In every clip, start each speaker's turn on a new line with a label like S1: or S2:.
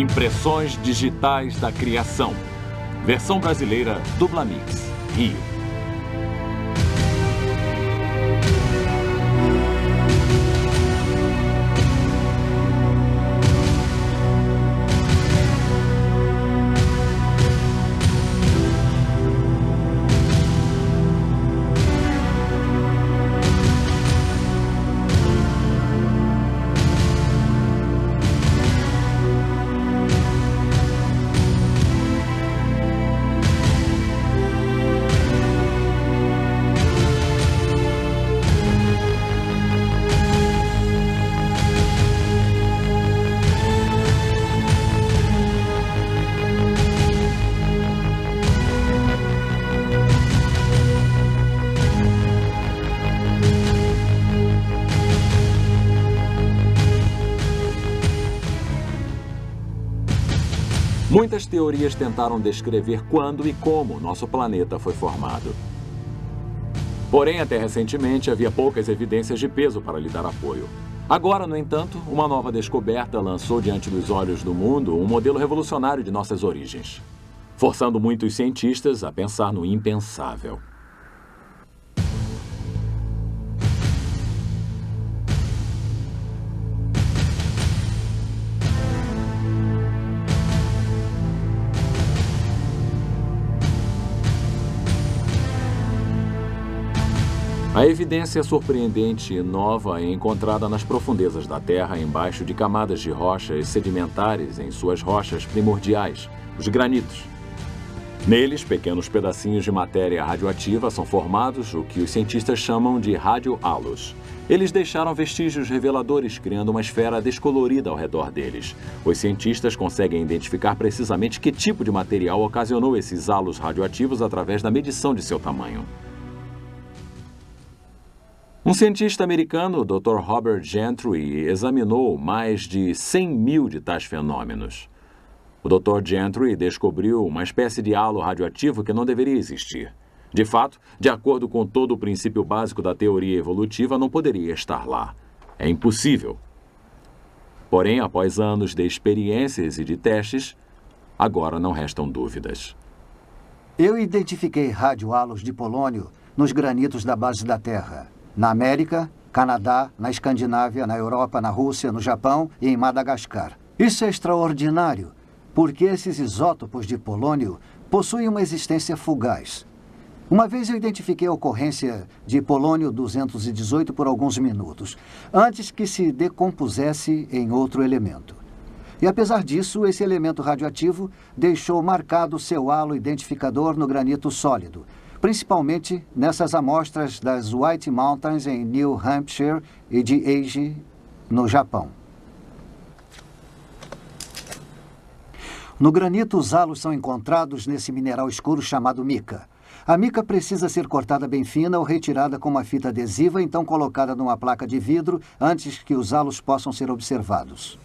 S1: Impressões digitais da criação. Versão brasileira Dublamix, Rio. Muitas teorias tentaram descrever quando e como nosso planeta foi formado. Porém, até recentemente, havia poucas evidências de peso para lhe dar apoio. Agora, no entanto, uma nova descoberta lançou diante dos olhos do mundo um modelo revolucionário de nossas origens, forçando muitos cientistas a pensar no impensável. A evidência surpreendente e nova é encontrada nas profundezas da Terra, embaixo de camadas de rochas sedimentares em suas rochas primordiais, os granitos. Neles, pequenos pedacinhos de matéria radioativa são formados, o que os cientistas chamam de radiohalos. Eles deixaram vestígios reveladores, criando uma esfera descolorida ao redor deles. Os cientistas conseguem identificar precisamente que tipo de material ocasionou esses halos radioativos através da medição de seu tamanho. Um cientista americano, Dr. Robert Gentry, examinou mais de 100 mil de tais fenômenos. O Dr. Gentry descobriu uma espécie de halo radioativo que não deveria existir. De fato, de acordo com todo o princípio básico da teoria evolutiva, não poderia estar lá. É impossível. Porém, após anos de experiências e de testes, agora não restam dúvidas.
S2: Eu identifiquei radiohalos de polônio nos granitos da base da Terra. Na América, Canadá, na Escandinávia, na Europa, na Rússia, no Japão e em Madagascar. Isso é extraordinário, porque esses isótopos de polônio possuem uma existência fugaz. Uma vez eu identifiquei a ocorrência de polônio-218 por alguns minutos, antes que se decompusesse em outro elemento. E apesar disso, esse elemento radioativo deixou marcado seu halo identificador no granito sólido, principalmente nessas amostras das White Mountains em New Hampshire e de Eiji, no Japão. No granito, os halos são encontrados nesse mineral escuro chamado mica. A mica precisa ser cortada bem fina ou retirada com uma fita adesiva, então colocada numa placa de vidro antes que os halos possam ser observados.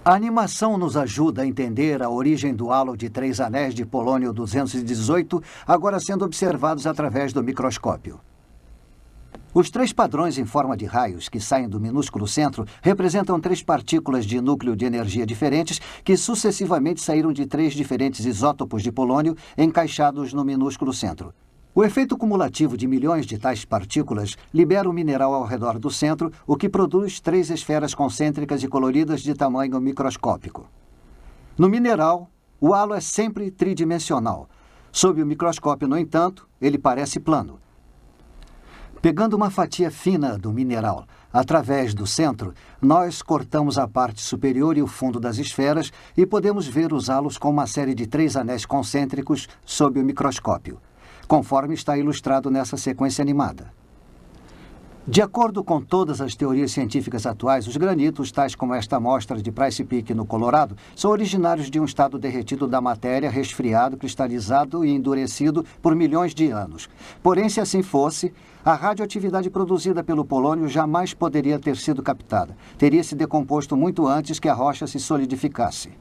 S2: A animação nos ajuda a entender a origem do halo de 3 anéis de polônio-218, agora sendo observados através do microscópio. Os 3 padrões em forma de raios que saem do minúsculo centro representam 3 partículas de núcleo de energia diferentes que sucessivamente saíram de 3 diferentes isótopos de polônio encaixados no minúsculo centro. O efeito cumulativo de milhões de tais partículas libera o mineral ao redor do centro, o que produz 3 esferas concêntricas e coloridas de tamanho microscópico. No mineral, o halo é sempre tridimensional. Sob o microscópio, no entanto, ele parece plano. Pegando uma fatia fina do mineral através do centro, nós cortamos a parte superior e o fundo das esferas e podemos ver os halos com uma série de 3 anéis concêntricos sob o microscópio, conforme está ilustrado nessa sequência animada. De acordo com todas as teorias científicas atuais, os granitos, tais como esta amostra de Price Peak no Colorado, são originários de um estado derretido da matéria, resfriado, cristalizado e endurecido por milhões de anos. Porém, se assim fosse, a radioatividade produzida pelo polônio jamais poderia ter sido captada. Teria se decomposto muito antes que a rocha se solidificasse.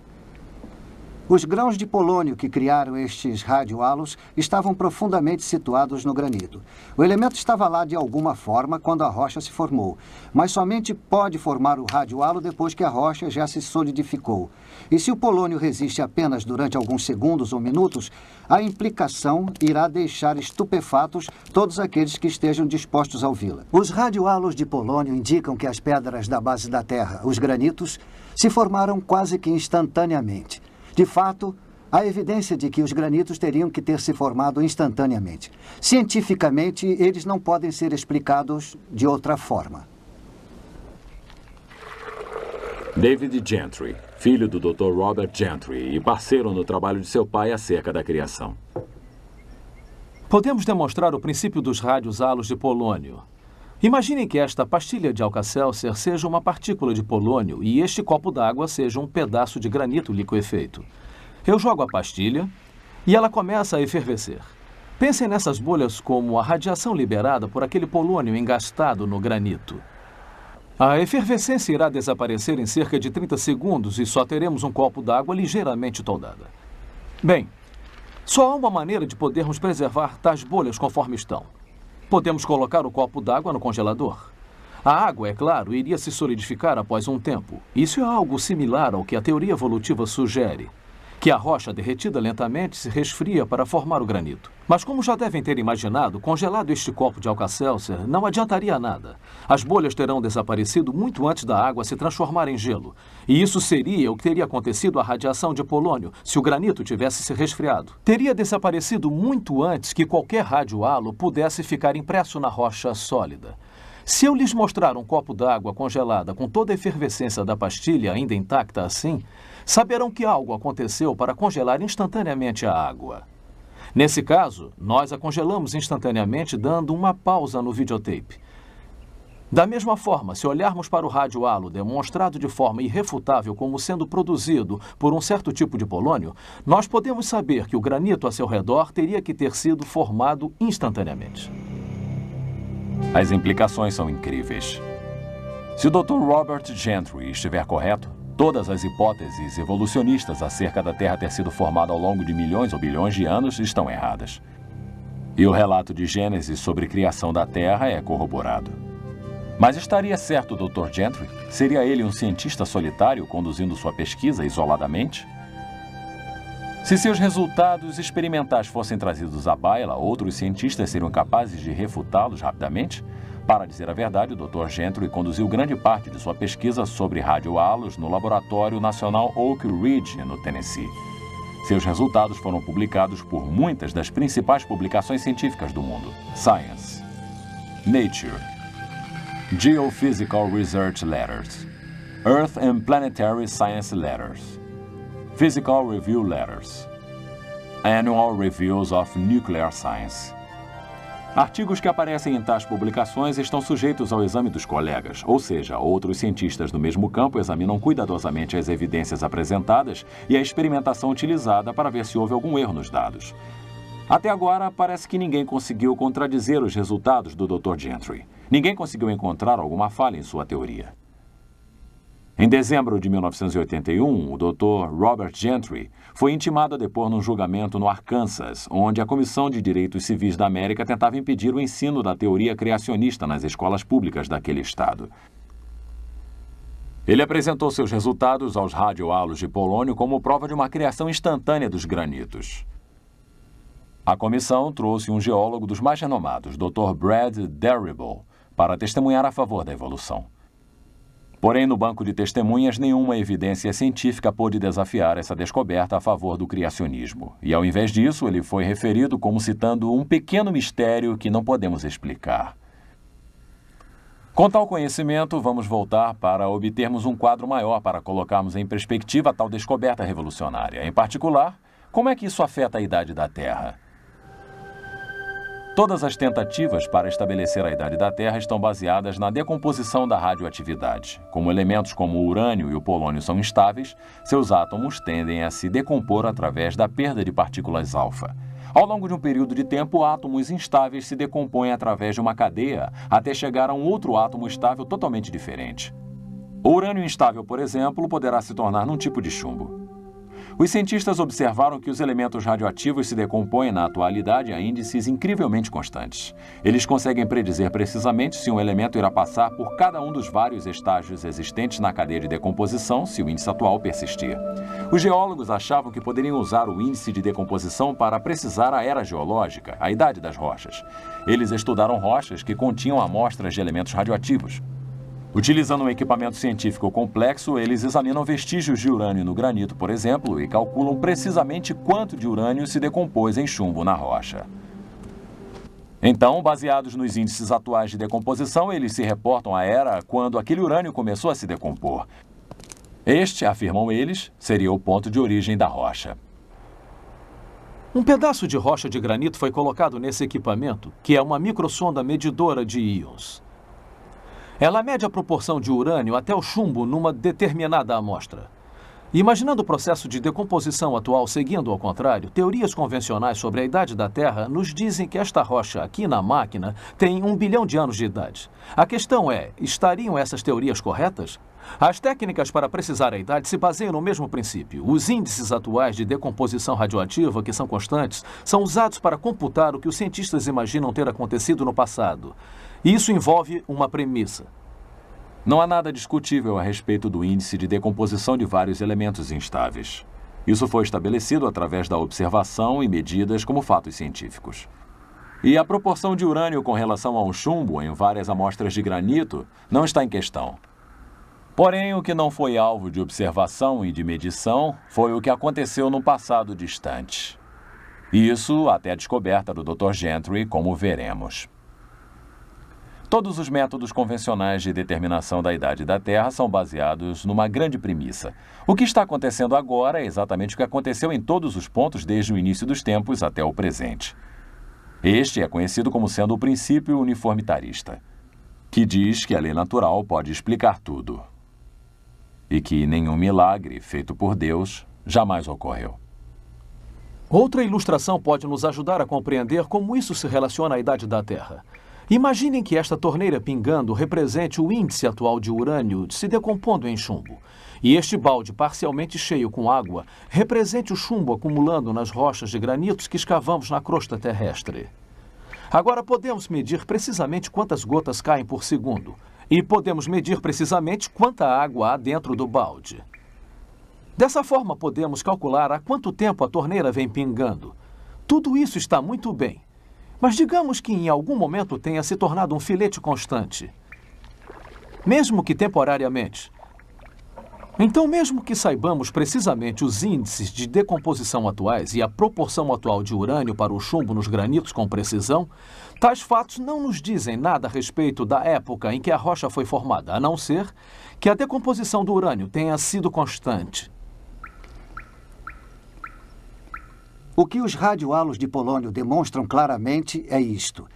S2: Os grãos de polônio que criaram estes radiohalos estavam profundamente situados no granito. O elemento estava lá de alguma forma quando a rocha se formou, mas somente pode formar o radiohalo depois que a rocha já se solidificou. E se o polônio resiste apenas durante alguns segundos ou minutos, a implicação irá deixar estupefatos todos aqueles que estejam dispostos a ouvi-la. Os radiohalos de polônio indicam que as pedras da base da Terra, os granitos, se formaram quase que instantaneamente. De fato, há evidência de que os granitos teriam que ter se formado instantaneamente. Cientificamente, eles não podem ser explicados de outra forma.
S1: David Gentry, filho do Dr. Robert Gentry e parceiro no trabalho de seu pai acerca da criação.
S3: Podemos demonstrar o princípio dos radiohalos de polônio. Imaginem que esta pastilha de Alka-Seltzer seja uma partícula de polônio e este copo d'água seja um pedaço de granito liquefeito. Eu jogo a pastilha e ela começa a efervescer. Pensem nessas bolhas como a radiação liberada por aquele polônio engastado no granito. A efervescência irá desaparecer em cerca de 30 segundos e só teremos um copo d'água ligeiramente toldada. Bem, só há uma maneira de podermos preservar tais bolhas conforme estão. Podemos colocar o copo d'água no congelador. A água, é claro, iria se solidificar após um tempo. Isso é algo similar ao que a teoria evolutiva sugere, que a rocha derretida lentamente se resfria para formar o granito. Mas como já devem ter imaginado, congelado este copo de Alka-Seltzer não adiantaria nada. As bolhas terão desaparecido muito antes da água se transformar em gelo. E isso seria o que teria acontecido à radiação de polônio se o granito tivesse se resfriado. Teria desaparecido muito antes que qualquer radiohalo pudesse ficar impresso na rocha sólida. Se eu lhes mostrar um copo d'água congelada com toda a efervescência da pastilha ainda intacta assim, saberão que algo aconteceu para congelar instantaneamente a água. Nesse caso, nós a congelamos instantaneamente dando uma pausa no videotape. Da mesma forma, se olharmos para o radiohalo demonstrado de forma irrefutável como sendo produzido por um certo tipo de polônio, nós podemos saber que o granito a seu redor teria que ter sido formado instantaneamente.
S1: As implicações são incríveis. Se o Dr. Robert Gentry estiver correto, todas as hipóteses evolucionistas acerca da Terra ter sido formada ao longo de milhões ou bilhões de anos estão erradas. E o relato de Gênesis sobre a criação da Terra é corroborado. Mas estaria certo o Dr. Gentry? Seria ele um cientista solitário conduzindo sua pesquisa isoladamente? Se seus resultados experimentais fossem trazidos à baila, outros cientistas seriam capazes de refutá-los rapidamente? Para dizer a verdade, o Dr. Gentry conduziu grande parte de sua pesquisa sobre radiohalos no Laboratório Nacional Oak Ridge, no Tennessee. Seus resultados foram publicados por muitas das principais publicações científicas do mundo: Science, Nature, Geophysical Research Letters, Earth and Planetary Science Letters, Physical Review Letters, Annual Reviews of Nuclear Science. Artigos que aparecem em tais publicações estão sujeitos ao exame dos colegas, ou seja, outros cientistas do mesmo campo examinam cuidadosamente as evidências apresentadas e a experimentação utilizada para ver se houve algum erro nos dados. Até agora, parece que ninguém conseguiu contradizer os resultados do Dr. Gentry. Ninguém conseguiu encontrar alguma falha em sua teoria. Em dezembro de 1981, o Dr. Robert Gentry foi intimado a depor num julgamento no Arkansas, onde a Comissão de Direitos Civis da América tentava impedir o ensino da teoria criacionista nas escolas públicas daquele estado. Ele apresentou seus resultados aos radiohalos de polônio como prova de uma criação instantânea dos granitos. A comissão trouxe um geólogo dos mais renomados, Dr. Brad Derribble, para testemunhar a favor da evolução. Porém, no banco de testemunhas, nenhuma evidência científica pôde desafiar essa descoberta a favor do criacionismo. E, ao invés disso, ele foi referido como citando um pequeno mistério que não podemos explicar. Com tal conhecimento, vamos voltar para obtermos um quadro maior para colocarmos em perspectiva tal descoberta revolucionária. Em particular, como é que isso afeta a idade da Terra? Todas as tentativas para estabelecer a idade da Terra estão baseadas na decomposição da radioatividade. Como elementos como o urânio e o polônio são instáveis, seus átomos tendem a se decompor através da perda de partículas alfa. Ao longo de um período de tempo, átomos instáveis se decompõem através de uma cadeia até chegar a um outro átomo estável totalmente diferente. O urânio instável, por exemplo, poderá se tornar num tipo de chumbo. Os cientistas observaram que os elementos radioativos se decompõem na atualidade a índices incrivelmente constantes. Eles conseguem predizer precisamente se um elemento irá passar por cada um dos vários estágios existentes na cadeia de decomposição se o índice atual persistir. Os geólogos achavam que poderiam usar o índice de decomposição para precisar a era geológica, a idade das rochas. Eles estudaram rochas que continham amostras de elementos radioativos. Utilizando um equipamento científico complexo, eles examinam vestígios de urânio no granito, por exemplo, e calculam precisamente quanto de urânio se decompôs em chumbo na rocha. Então, baseados nos índices atuais de decomposição, eles se reportam à era quando aquele urânio começou a se decompor. Este, afirmam eles, seria o ponto de origem da rocha.
S3: Um pedaço de rocha de granito foi colocado nesse equipamento, que é uma microsonda medidora de íons. Ela mede a proporção de urânio até o chumbo numa determinada amostra. Imaginando o processo de decomposição atual seguindo ao contrário, teorias convencionais sobre a idade da Terra nos dizem que esta rocha aqui na máquina tem 1 bilhão de anos de idade. A questão é, estariam essas teorias corretas? As técnicas para precisar a idade se baseiam no mesmo princípio. Os índices atuais de decomposição radioativa, que são constantes, são usados para computar o que os cientistas imaginam ter acontecido no passado. Isso envolve uma premissa.
S1: Não há nada discutível a respeito do índice de decomposição de vários elementos instáveis. Isso foi estabelecido através da observação e medidas como fatos científicos. E a proporção de urânio com relação ao chumbo em várias amostras de granito não está em questão. Porém, o que não foi alvo de observação e de medição foi o que aconteceu no passado distante. Isso até a descoberta do Dr. Gentry, como veremos. Todos os métodos convencionais de determinação da idade da Terra são baseados numa grande premissa. O que está acontecendo agora é exatamente o que aconteceu em todos os pontos desde o início dos tempos até o presente. Este é conhecido como sendo o princípio uniformitarista, que diz que a lei natural pode explicar tudo e que nenhum milagre feito por Deus jamais ocorreu.
S3: Outra ilustração pode nos ajudar a compreender como isso se relaciona à idade da Terra. Imaginem que esta torneira pingando represente o índice atual de urânio se decompondo em chumbo. E este balde parcialmente cheio com água represente o chumbo acumulando nas rochas de granitos que escavamos na crosta terrestre. Agora podemos medir precisamente quantas gotas caem por segundo. E podemos medir precisamente quanta água há dentro do balde. Dessa forma podemos calcular há quanto tempo a torneira vem pingando. Tudo isso está muito bem. Mas digamos que em algum momento tenha se tornado um filete constante. Mesmo que temporariamente. Então, mesmo que saibamos precisamente os índices de decomposição atuais e a proporção atual de urânio para o chumbo nos granitos com precisão, tais fatos não nos dizem nada a respeito da época em que a rocha foi formada, a não ser que a decomposição do urânio tenha sido constante.
S2: O que os radiohalos de polônio demonstram claramente é isto.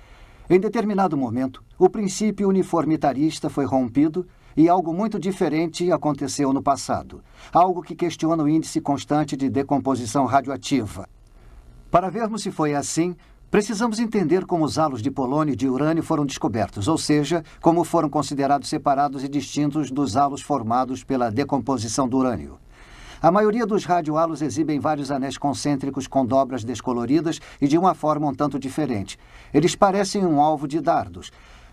S2: Em determinado momento, o princípio uniformitarista foi rompido e algo muito diferente aconteceu no passado. Algo que questiona o índice constante de decomposição radioativa. Para vermos se foi assim, precisamos entender como os halos de polônio e de urânio foram descobertos, ou seja, como foram considerados separados e distintos dos halos formados pela decomposição do urânio. A maioria dos radiohalos exibem vários anéis concêntricos com dobras descoloridas e de uma forma um tanto diferente. Eles parecem um alvo de dardos.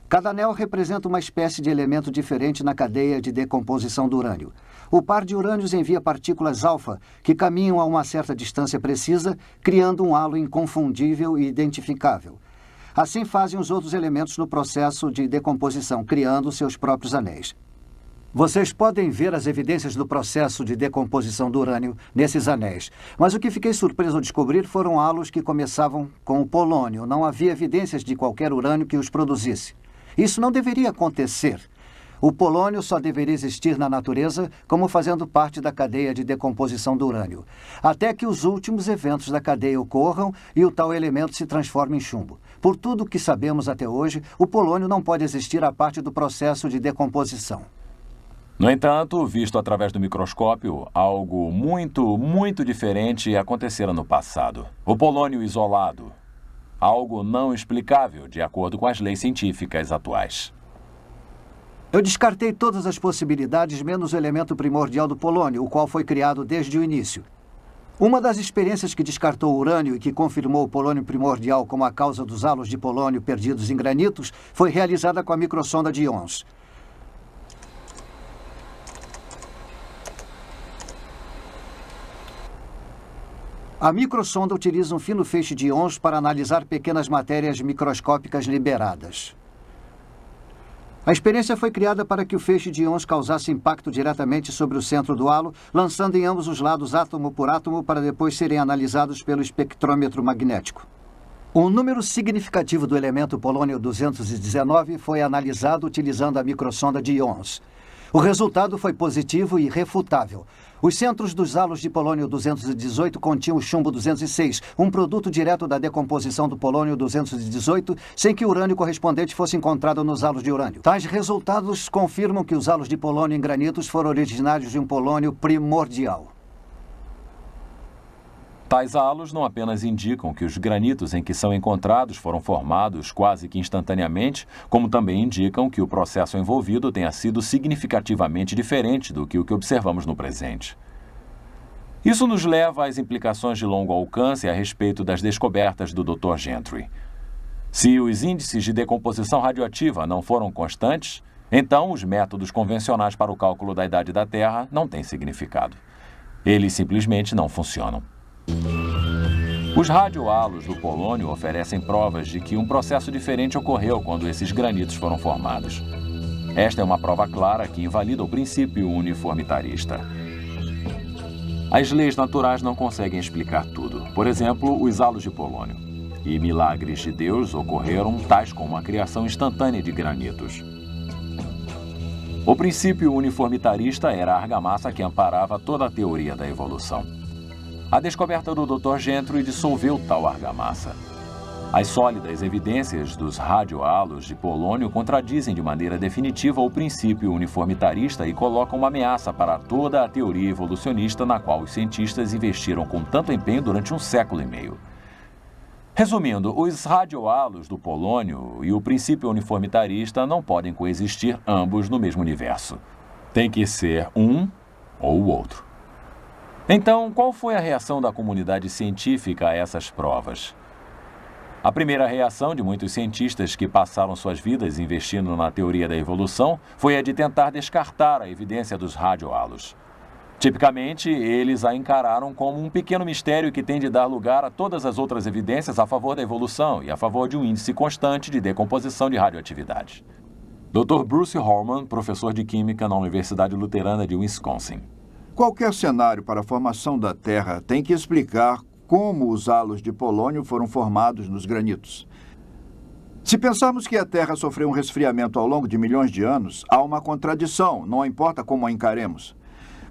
S2: Cada anel representa uma espécie de elemento diferente na cadeia de decomposição do urânio. O par de urânios envia partículas alfa, que caminham a uma certa distância precisa, criando um halo inconfundível e identificável. Assim fazem os outros elementos no processo de decomposição, criando seus próprios anéis. Vocês podem ver as evidências do processo de decomposição do urânio nesses anéis. Mas o que fiquei surpreso ao descobrir foram halos que começavam com o polônio. Não havia evidências de qualquer urânio que os produzisse. Isso não deveria acontecer. O polônio só deveria existir na natureza como fazendo parte da cadeia de decomposição do urânio, até que os últimos eventos da cadeia ocorram e o tal elemento se transforme em chumbo. Por tudo o que sabemos até hoje, o polônio não pode existir à parte do processo de decomposição.
S1: No entanto, visto através do microscópio, algo muito diferente acontecera no passado. O polônio isolado. Algo não explicável, de acordo com as leis científicas atuais.
S2: Eu descartei todas as possibilidades, menos o elemento primordial do polônio, o qual foi criado desde o início. Uma das experiências que descartou o urânio e que confirmou o polônio primordial como a causa dos halos de polônio perdidos em granitos foi realizada com a microsonda de íons. A microsonda utiliza um fino feixe de íons para analisar pequenas matérias microscópicas liberadas. A experiência foi criada para que o feixe de íons causasse impacto diretamente sobre o centro do halo, lançando em ambos os lados átomo por átomo para depois serem analisados pelo espectrômetro magnético. Um número significativo do elemento polônio-219 foi analisado utilizando a microsonda de íons. O resultado foi positivo e irrefutável. Os centros dos halos de polônio-218 continham o chumbo-206, um produto direto da decomposição do polônio-218, sem que o urânio correspondente fosse encontrado nos halos de urânio. Tais resultados confirmam que os halos de polônio em granitos foram originários de um polônio primordial.
S1: Tais halos não apenas indicam que os granitos em que são encontrados foram formados quase que instantaneamente, como também indicam que o processo envolvido tenha sido significativamente diferente do que o que observamos no presente. Isso nos leva às implicações de longo alcance a respeito das descobertas do Dr. Gentry. Se os índices de decomposição radioativa não foram constantes, então os métodos convencionais para o cálculo da idade da Terra não têm significado. Eles simplesmente não funcionam. Os radiohalos do polônio oferecem provas de que um processo diferente ocorreu quando esses granitos foram formados. Esta é uma prova clara que invalida o princípio uniformitarista. As leis naturais não conseguem explicar tudo. Por exemplo, os halos de polônio. E milagres de Deus ocorreram, tais como a criação instantânea de granitos. O princípio uniformitarista era a argamassa que amparava toda a teoria da evolução. A descoberta do Dr. Gentry dissolveu tal argamassa. As sólidas evidências dos radiohalos de polônio contradizem de maneira definitiva o princípio uniformitarista e colocam uma ameaça para toda a teoria evolucionista na qual os cientistas investiram com tanto empenho durante um século e meio. Resumindo, os radiohalos do polônio e o princípio uniformitarista não podem coexistir ambos no mesmo universo. Tem que ser um ou o outro. Então, qual foi a reação da comunidade científica a essas provas? A primeira reação de muitos cientistas que passaram suas vidas investindo na teoria da evolução foi a de tentar descartar a evidência dos radiohalos. Tipicamente, eles a encararam como um pequeno mistério que tem de dar lugar a todas as outras evidências a favor da evolução e a favor de um índice constante de decomposição de radioatividade. Dr. Bruce Horman, professor de Química na Universidade Luterana de Wisconsin.
S4: Qualquer cenário para a formação da Terra tem que explicar como os halos de polônio foram formados nos granitos. Se pensarmos que a Terra sofreu um resfriamento ao longo de milhões de anos, há uma contradição, não importa como a encaremos.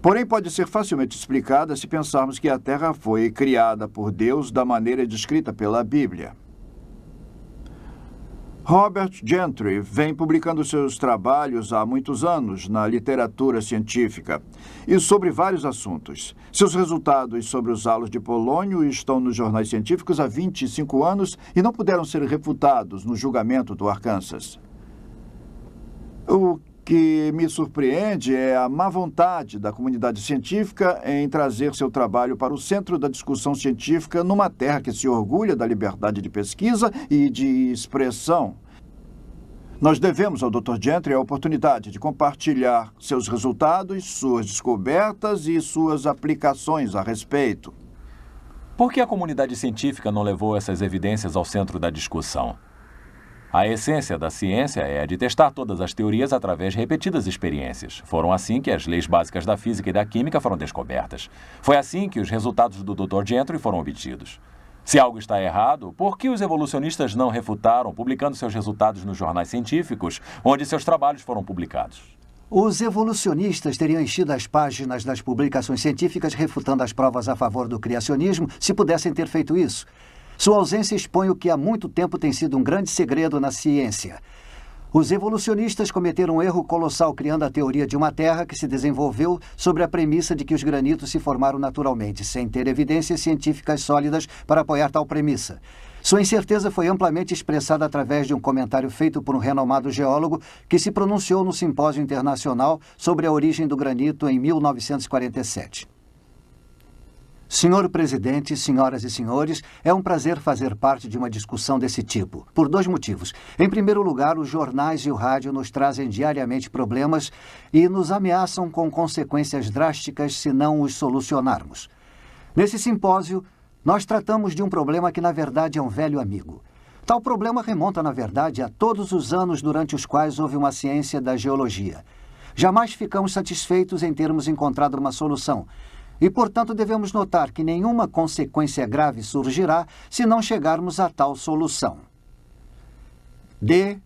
S4: Porém, pode ser facilmente explicada se pensarmos que a Terra foi criada por Deus da maneira descrita pela Bíblia. Robert Gentry vem publicando seus trabalhos há muitos anos na literatura científica e sobre vários assuntos. Seus resultados sobre os halos de polônio estão nos jornais científicos há 25 anos e não puderam ser refutados no julgamento do Arkansas. O que me surpreende é a má vontade da comunidade científica em trazer seu trabalho para o centro da discussão científica numa terra que se orgulha da liberdade de pesquisa e de expressão. Nós devemos ao Dr. Gentry a oportunidade de compartilhar seus resultados, suas descobertas e suas aplicações a respeito.
S1: Por que a comunidade científica não levou essas evidências ao centro da discussão? A essência da ciência é a de testar todas as teorias através de repetidas experiências. Foram assim que as leis básicas da física e da química foram descobertas. Foi assim que os resultados do Dr. Gentry foram obtidos. Se algo está errado, por que os evolucionistas não refutaram, publicando seus resultados nos jornais científicos, onde seus trabalhos foram publicados?
S2: Os evolucionistas teriam enchido as páginas das publicações científicas refutando as provas a favor do criacionismo se pudessem ter feito isso. Sua ausência expõe o que há muito tempo tem sido um grande segredo na ciência. Os evolucionistas cometeram um erro colossal criando a teoria de uma Terra que se desenvolveu sobre a premissa de que os granitos se formaram naturalmente, sem ter evidências científicas sólidas para apoiar tal premissa. Sua incerteza foi amplamente expressada através de um comentário feito por um renomado geólogo que se pronunciou no Simpósio Internacional sobre a origem do granito em 1947. Senhor presidente, senhoras e senhores, é um prazer fazer parte de uma discussão desse tipo, por 2 motivos. Em primeiro lugar, os jornais e o rádio nos trazem diariamente problemas e nos ameaçam com consequências drásticas se não os solucionarmos. Nesse simpósio, nós tratamos de um problema que, na verdade, é um velho amigo. Tal problema remonta, na verdade, a todos os anos durante os quais houve uma ciência da geologia. Jamais ficamos satisfeitos em termos encontrado uma solução. E, portanto, devemos notar que nenhuma consequência grave surgirá se não chegarmos a tal solução. D.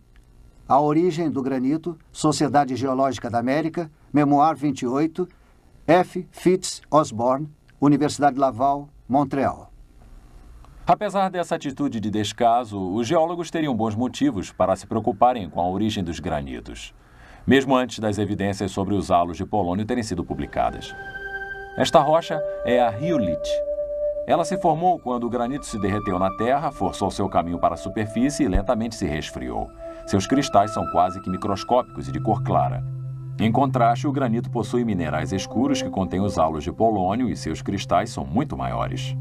S2: A origem do granito, Sociedade Geológica da América, Memoir 28, F. Fitz Osborne, Universidade Laval, Montreal.
S1: Apesar dessa atitude de descaso, os geólogos teriam bons motivos para se preocuparem com a origem dos granitos, mesmo antes das evidências sobre os halos de polônio terem sido publicadas. Esta rocha é a riolite. Ela se formou quando o granito se derreteu na terra, forçou seu caminho para a superfície e lentamente se resfriou. Seus cristais são quase que microscópicos e de cor clara. Em contraste, o granito possui minerais escuros que contêm os halos de polônio e seus cristais são muito maiores.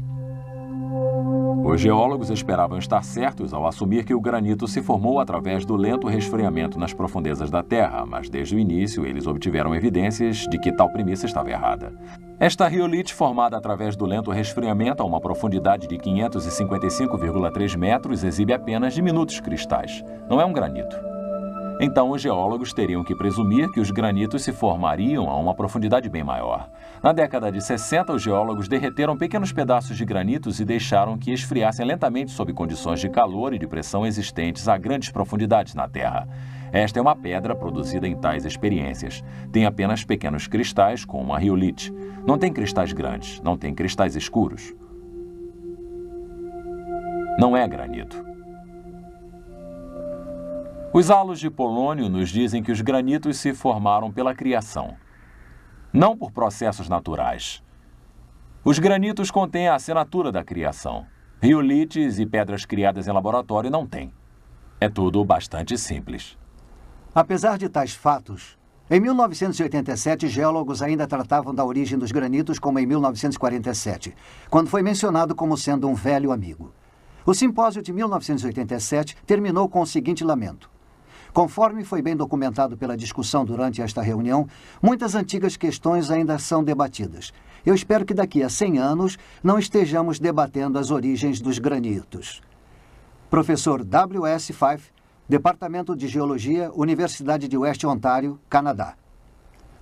S1: Os geólogos esperavam estar certos ao assumir que o granito se formou através do lento resfriamento nas profundezas da Terra, mas desde o início eles obtiveram evidências de que tal premissa estava errada. Esta riolite, formada através do lento resfriamento a uma profundidade de 555,3 metros, exibe apenas diminutos cristais. Não é um granito. Então, os geólogos teriam que presumir que os granitos se formariam a uma profundidade bem maior. Na década de 60, os geólogos derreteram pequenos pedaços de granitos e deixaram que esfriassem lentamente sob condições de calor e de pressão existentes a grandes profundidades na Terra. Esta é uma pedra produzida em tais experiências. Tem apenas pequenos cristais, como a riolite. Não tem cristais grandes, não tem cristais escuros. Não é granito. Os halos de polônio nos dizem que os granitos se formaram pela criação, não por processos naturais. Os granitos contêm a assinatura da criação. Riolites e pedras criadas em laboratório não têm. É tudo bastante simples.
S2: Apesar de tais fatos, em 1987, geólogos ainda tratavam da origem dos granitos como em 1947, quando foi mencionado como sendo um velho amigo. O simpósio de 1987 terminou com o seguinte lamento. Conforme foi bem documentado pela discussão durante esta reunião, muitas antigas questões ainda são debatidas. Eu espero que daqui a 100 anos não estejamos debatendo as origens dos granitos. Professor W.S. Fife, Departamento de Geologia, Universidade de West Ontário, Canadá.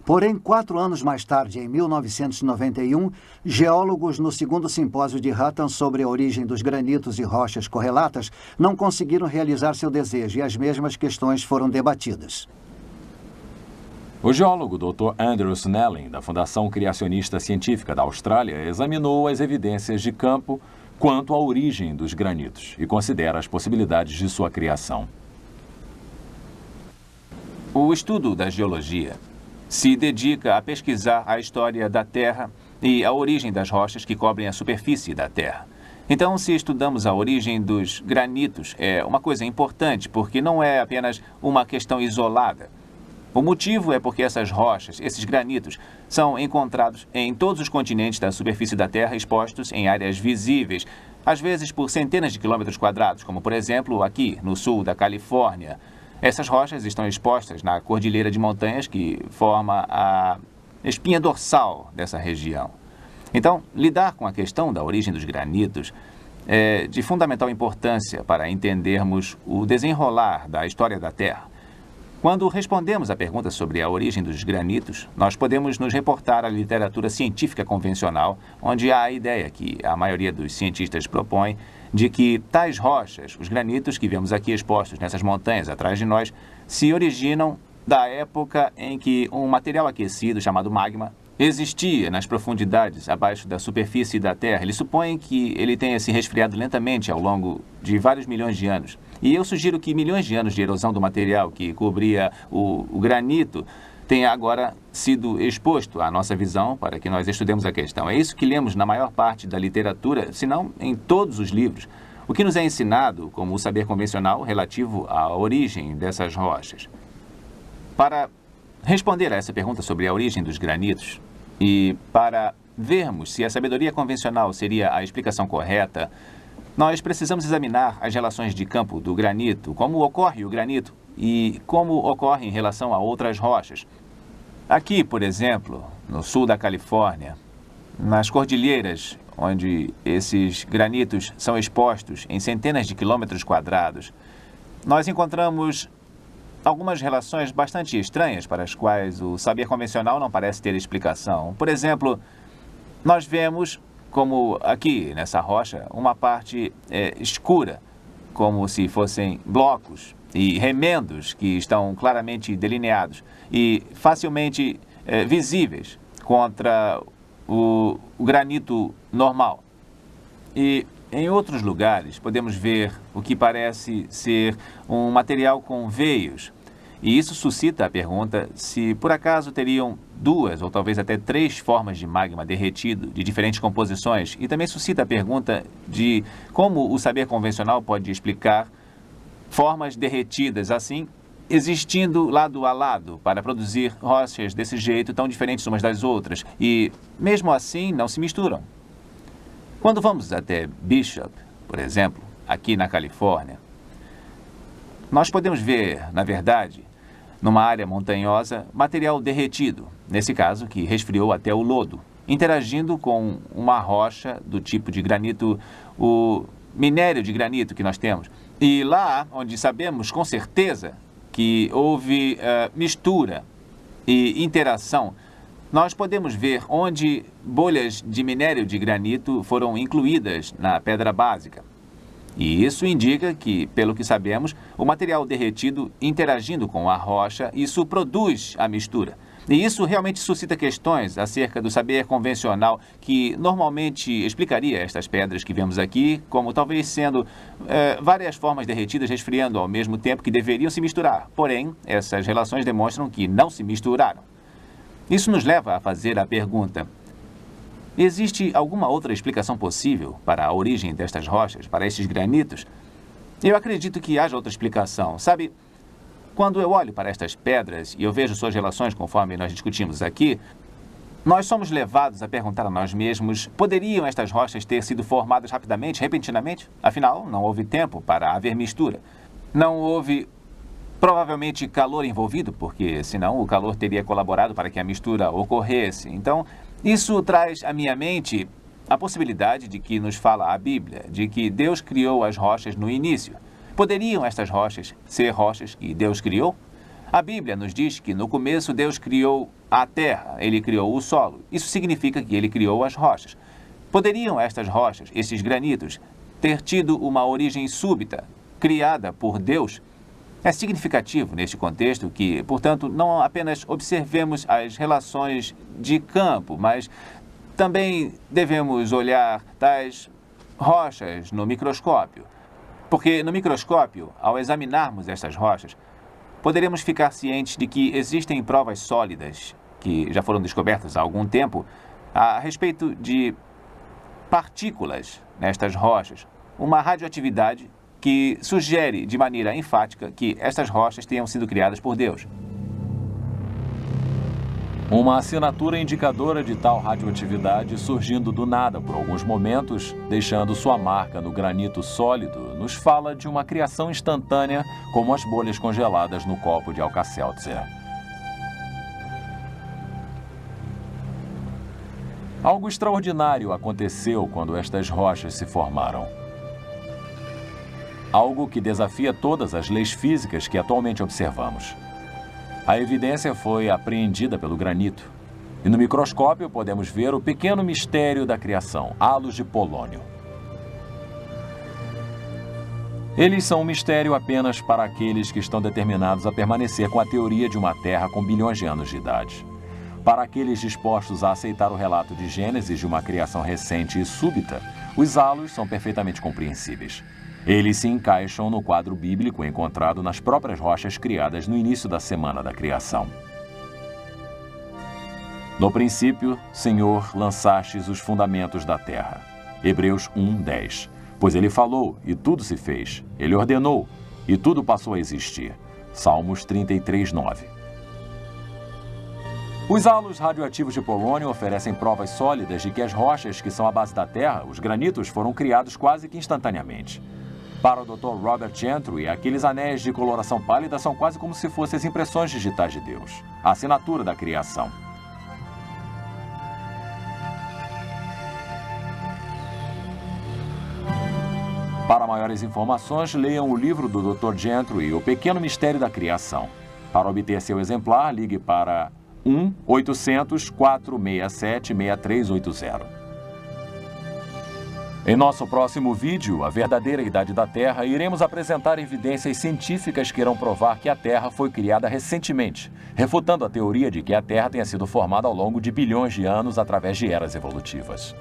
S2: Porém, 4 anos mais tarde, em 1991, geólogos no segundo simpósio de Hutton sobre a origem dos granitos e rochas correlatas não conseguiram realizar seu desejo e as mesmas questões foram debatidas.
S1: O geólogo Dr. Andrew Snelling, da Fundação Criacionista Científica da Austrália, examinou as evidências de campo quanto à origem dos granitos e considera as possibilidades de sua criação.
S5: O estudo da geologia se dedica a pesquisar a história da Terra e a origem das rochas que cobrem a superfície da Terra. Então, se estudamos a origem dos granitos, é uma coisa importante, porque não é apenas uma questão isolada. O motivo é porque essas rochas, esses granitos, são encontrados em todos os continentes da superfície da Terra, expostos em áreas visíveis, às vezes por centenas de quilômetros quadrados, como, por exemplo, aqui no sul da Califórnia. Essas rochas estão expostas na cordilheira de montanhas que forma a espinha dorsal dessa região. Então, lidar com a questão da origem dos granitos é de fundamental importância para entendermos o desenrolar da história da Terra. Quando respondemos à pergunta sobre a origem dos granitos, nós podemos nos reportar à literatura científica convencional, onde há a ideia que a maioria dos cientistas propõe de que tais rochas, os granitos que vemos aqui expostos nessas montanhas atrás de nós, se originam da época em que um material aquecido chamado magma existia nas profundidades abaixo da superfície da Terra. Ele supõe que ele tenha se resfriado lentamente ao longo de vários milhões de anos. E eu sugiro que milhões de anos de erosão do material que cobria o granito tenha agora sido exposto à nossa visão para que nós estudemos a questão. É isso que lemos na maior parte da literatura, se não em todos os livros. O que nos é ensinado como o saber convencional relativo à origem dessas rochas. Para responder a essa pergunta sobre a origem dos granitos e para vermos se a sabedoria convencional seria a explicação correta, nós precisamos examinar as relações de campo do granito, como ocorre o granito e como ocorre em relação a outras rochas. Aqui, por exemplo, no sul da Califórnia, nas cordilheiras, onde esses granitos são expostos em centenas de quilômetros quadrados, nós encontramos algumas relações bastante estranhas para as quais o saber convencional não parece ter explicação. Por exemplo, nós vemos, como aqui nessa rocha, uma parte escura, como se fossem blocos e remendos que estão claramente delineados e facilmente visíveis contra o granito normal. E em outros lugares podemos ver o que parece ser um material com veios. E isso suscita a pergunta se por acaso teriam 2 ou talvez até 3 formas de magma derretido de diferentes composições. E também suscita a pergunta de como o saber convencional pode explicar formas derretidas assim, existindo lado a lado para produzir rochas desse jeito tão diferentes umas das outras. E mesmo assim não se misturam. Quando vamos até Bishop, por exemplo, aqui na Califórnia, nós podemos ver, na verdade, numa área montanhosa, material derretido, nesse caso que resfriou até o lodo, interagindo com uma rocha do tipo de granito, o minério de granito que nós temos. E lá onde sabemos com certeza que houve mistura e interação, nós podemos ver onde bolhas de minério de granito foram incluídas na pedra básica. E isso indica que, pelo que sabemos, o material derretido interagindo com a rocha, isso produz a mistura. E isso realmente suscita questões acerca do saber convencional que normalmente explicaria estas pedras que vemos aqui como talvez sendo várias formas derretidas resfriando ao mesmo tempo que deveriam se misturar. Porém, essas relações demonstram que não se misturaram. Isso nos leva a fazer a pergunta: existe alguma outra explicação possível para a origem destas rochas, para estes granitos? Eu acredito que haja outra explicação. Sabe, quando eu olho para estas pedras e eu vejo suas relações conforme nós discutimos aqui, nós somos levados a perguntar a nós mesmos: poderiam estas rochas ter sido formadas rapidamente, repentinamente? Afinal, não houve tempo para haver mistura. Não houve provavelmente calor envolvido, porque senão o calor teria colaborado para que a mistura ocorresse. Então, isso traz à minha mente a possibilidade de que nos fala a Bíblia, de que Deus criou as rochas no início. Poderiam estas rochas ser rochas que Deus criou? A Bíblia nos diz que no começo Deus criou a terra, Ele criou o solo. Isso significa que Ele criou as rochas. Poderiam estas rochas, esses granitos, ter tido uma origem súbita, criada por Deus? É significativo neste contexto que, portanto, não apenas observemos as relações de campo, mas também devemos olhar tais rochas no microscópio. Porque no microscópio, ao examinarmos estas rochas, poderemos ficar cientes de que existem provas sólidas, que já foram descobertas há algum tempo, a respeito de partículas nestas rochas, uma radioatividade que sugere de maneira enfática que estas rochas tenham sido criadas por Deus.
S1: Uma assinatura indicadora de tal radioatividade surgindo do nada por alguns momentos, deixando sua marca no granito sólido, nos fala de uma criação instantânea como as bolhas congeladas no copo de Alka-Seltzer. Algo extraordinário aconteceu quando estas rochas se formaram. Algo que desafia todas as leis físicas que atualmente observamos. A evidência foi apreendida pelo granito. E no microscópio podemos ver o pequeno mistério da criação, halos de polônio. Eles são um mistério apenas para aqueles que estão determinados a permanecer com a teoria de uma Terra com bilhões de anos de idade. Para aqueles dispostos a aceitar o relato de Gênesis de uma criação recente e súbita, os halos são perfeitamente compreensíveis. Eles se encaixam no quadro bíblico encontrado nas próprias rochas criadas no início da semana da criação. No princípio, Senhor, lançastes os fundamentos da terra. Hebreus 1:10. Pois ele falou, e tudo se fez. Ele ordenou, e tudo passou a existir. Salmos 33:9. Os halos radioativos de polônio oferecem provas sólidas de que as rochas que são a base da Terra, os granitos, foram criados quase que instantaneamente. Para o Dr. Robert Gentry, aqueles anéis de coloração pálida são quase como se fossem as impressões digitais de Deus, a assinatura da criação. Para maiores informações, leiam o livro do Dr. Gentry, O Pequeno Mistério da Criação. Para obter seu exemplar, ligue para 1-800-467-6380. Em nosso próximo vídeo, A Verdadeira Idade da Terra, iremos apresentar evidências científicas que irão provar que a Terra foi criada recentemente, refutando a teoria de que a Terra tenha sido formada ao longo de bilhões de anos através de eras evolutivas.